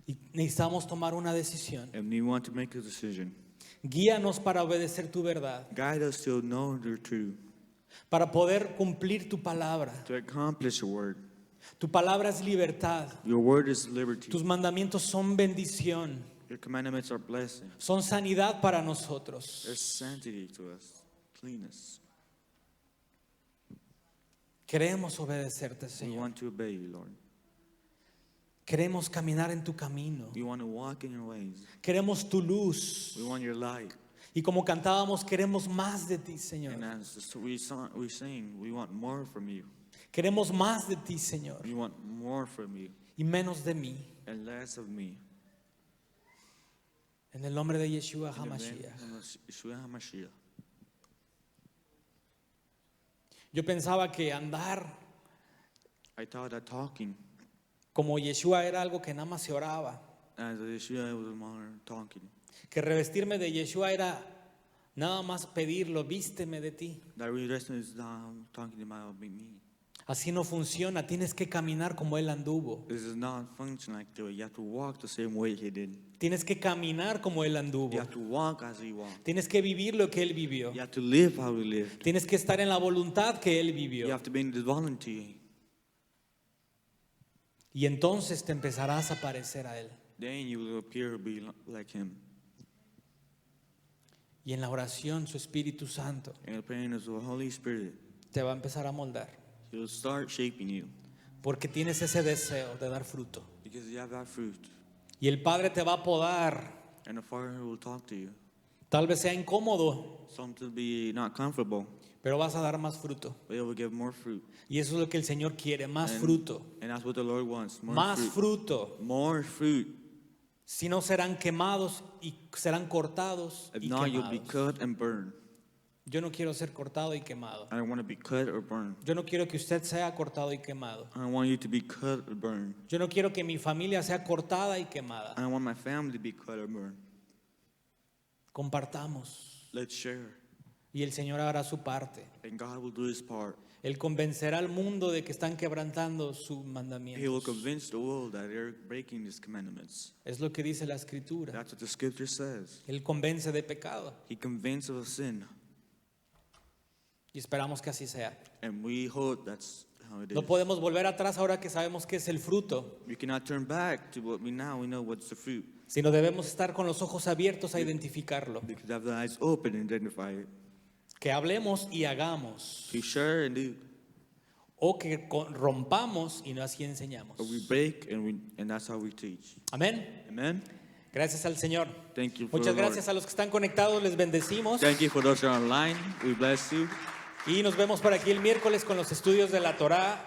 y necesitamos tomar una decisión. And we want to make a decision. Guíanos para obedecer tu verdad, Guide us to know the truth. para poder cumplir tu palabra. To accomplish your word. Tu palabra es libertad. Your word is liberty. Tus mandamientos son bendición. Your commandments are blessing. Son sanidad para nosotros. There's sanctity to us. Cleanness. Queremos obedecerte, We Señor. want to obey you, Lord. Queremos caminar en tu camino. We want to walk in your ways. Queremos tu luz. We want your light. Y como cantábamos, queremos más de ti, Señor. And as we sing, we want more from you. Queremos más de ti, Señor, We want more from you y menos de mí. and less of me. En el nombre de Yeshua In the name HaMashiach. of Yeshua HaMashiach. Yo pensaba que andar I thought that talking como Yeshua era algo que nada más se oraba. as Yeshua was more talking. Que revestirme de Yeshua era nada más pedirlo, vísteme de ti. That rest is talking about me. Así no funciona, tienes que caminar como Él anduvo. This is not function like the way. You have to walk the same way he did. Tienes que caminar como Él anduvo. You have to walk as he walked. Tienes que vivir lo que Él vivió. You have to live how he lived. Tienes que estar en la voluntad que Él You vivió. have to be in the volunteer. Y entonces te empezarás a parecer a Él. Then you will appear to be like him. Y en la oración su Espíritu Santo And the praying of the Holy Spirit, te va a empezar a moldar. he will start shaping you Porque tienes ese deseo de dar fruto. because you have that fruit. Y el Padre te va a podar. And the Father will talk to you. Tal vez sea incómodo, Something be not comfortable, pero vas a dar más fruto. but it will give more fruit. Y eso es lo que el Señor quiere, más And- fruto. And that's what the Lord wants. More Más fruit. fruto. More fruit. Si no serán quemados y serán cortados If y not, you'll be quemados. cut and burned. Yo no quiero ser cortado y quemado. I don't want to be cut or burned. Yo no quiero que usted sea cortado y quemado. I don't want you to be cut or burned. Yo no quiero que mi familia sea cortada y quemada. I don't want my family to be cut or burned. Compartamos Let's share. y el Señor hará su parte. And God will do his part. Él convencerá al mundo de que están quebrantando sus He will mandamientos. convince the world that they're breaking his commandments. Es lo que dice la Escritura. That's what the scripture says. Él convence de pecado He convinces of sin. y esperamos que así sea. And we hope that's how it is. No podemos volver atrás ahora que sabemos que es el fruto, We cannot turn back to what we know what's the fruit. sino debemos estar con los ojos abiertos a identificarlo. We could have the eyes open and identify it. Que hablemos y hagamos, We share and do. o que rompamos y no así enseñamos. Or we break and that's how we teach. Amén. Amen. Gracias al Señor. Thank you for Muchas the Lord. gracias a los que están conectados, les bendecimos. Thank you for those who are online. We bless you. Y nos vemos por aquí el miércoles con los estudios de la Torá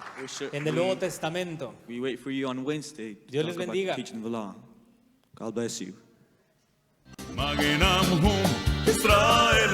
en el Nuevo We, Testamento. we wait for you on Wednesday to Dios les talk about bendiga. teaching the law. God bless you. Maginam hum Israel